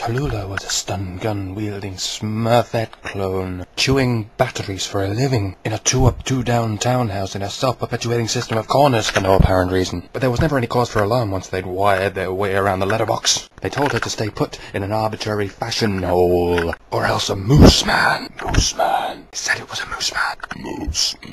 Tallulah was a stun-gun-wielding Smurfette clone, chewing batteries for a living, in a two-up, two-down townhouse in a self-perpetuating system of corners for no apparent reason. But there was never any cause for alarm once they'd wired their way around the letterbox. They told her to stay put in an arbitrary fashion hole, or else a moose man. He said it was a moose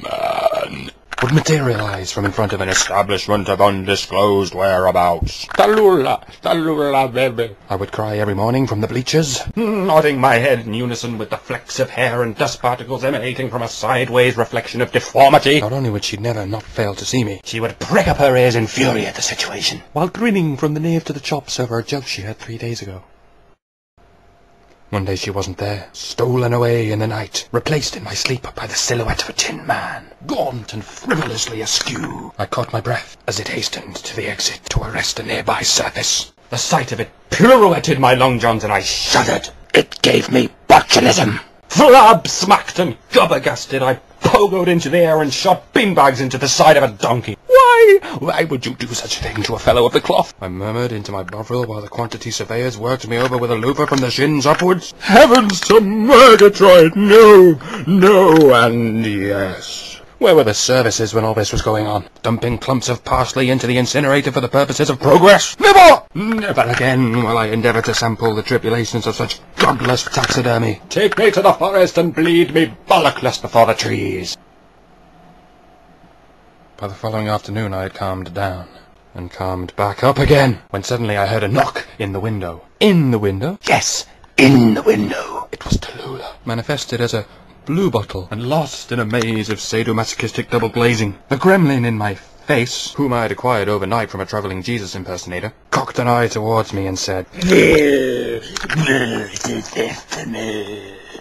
man. Would materialize from in front of an establishment of undisclosed whereabouts. Tallulah, baby, I would cry every morning from the bleachers, nodding my head in unison with the flecks of hair and dust particles emanating from a sideways reflection of deformity. Not only would she never not fail to see me, she would prick up her ears in fury at the situation, while grinning from the nave to the chops over a joke she had 3 days ago. One day she wasn't there, stolen away in the night, replaced in my sleep by the silhouette of a tin man, gaunt and frivolously askew. I caught my breath as it hastened to the exit to arrest a nearby surface. The sight of it pirouetted my long johns and I shuddered. It gave me botulism. Flab-smacked and gobbergasted, I pogoed into the air and shot beanbags into the side of a donkey. Why would you do such a thing to a fellow of the cloth? I murmured into my bovril while the quantity surveyors worked me over with a loofah from the shins upwards. Heavens to Murgatroyd! No, and yes. Where were the services when all this was going on? Dumping clumps of parsley into the incinerator for the purposes of progress? Never again will I endeavour to sample the tribulations of such godless taxidermy. Take me to the forest and bleed me bollockless before the trees. By the following afternoon I had calmed down, and calmed back up again, when suddenly I heard a knock in the window. In the window? Yes, in the window. It was Tallulah, manifested as a bluebottle, and lost in a maze of sadomasochistic double glazing. The gremlin in my face, whom I had acquired overnight from a travelling Jesus impersonator, cocked an eye towards me and said,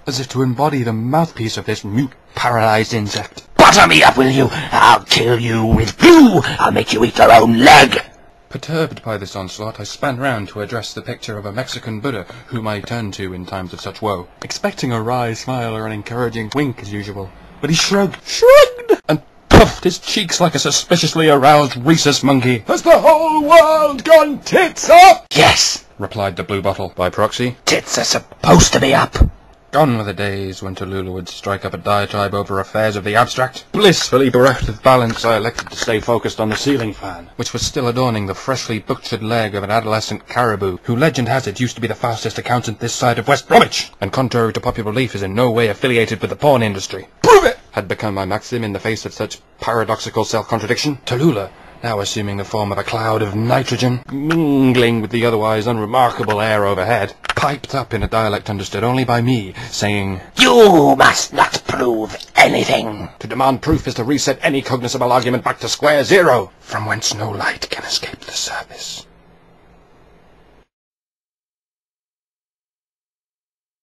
as if to embody the mouthpiece of this mute, paralysed insect. Butter me up, will you? I'll kill you with glue. I'll make you eat your own leg. Perturbed by this onslaught, I span round to address the picture of a Mexican Buddha whom I turned to in times of such woe, expecting a wry smile or an encouraging wink as usual. But he shrugged, and puffed his cheeks like a suspiciously aroused rhesus monkey. Has the whole world gone tits up? Yes, replied the bluebottle, by proxy. Tits are supposed to be up. Gone were the days when Tallulah would strike up a diatribe over affairs of the abstract. Blissfully bereft of balance, I elected to stay focused on the ceiling fan, which was still adorning the freshly butchered leg of an adolescent caribou, who legend has it used to be the fastest accountant this side of West Bromwich, and contrary to popular belief is in no way affiliated with the porn industry. Prove it! Had become my maxim in the face of such paradoxical self-contradiction. Tallulah, now assuming the form of a cloud of nitrogen, mingling with the otherwise unremarkable air overhead, piped up in a dialect understood only by me, saying, "You must not prove anything. To demand proof is to reset any cognizable argument back to square zero, from whence no light can escape the surface."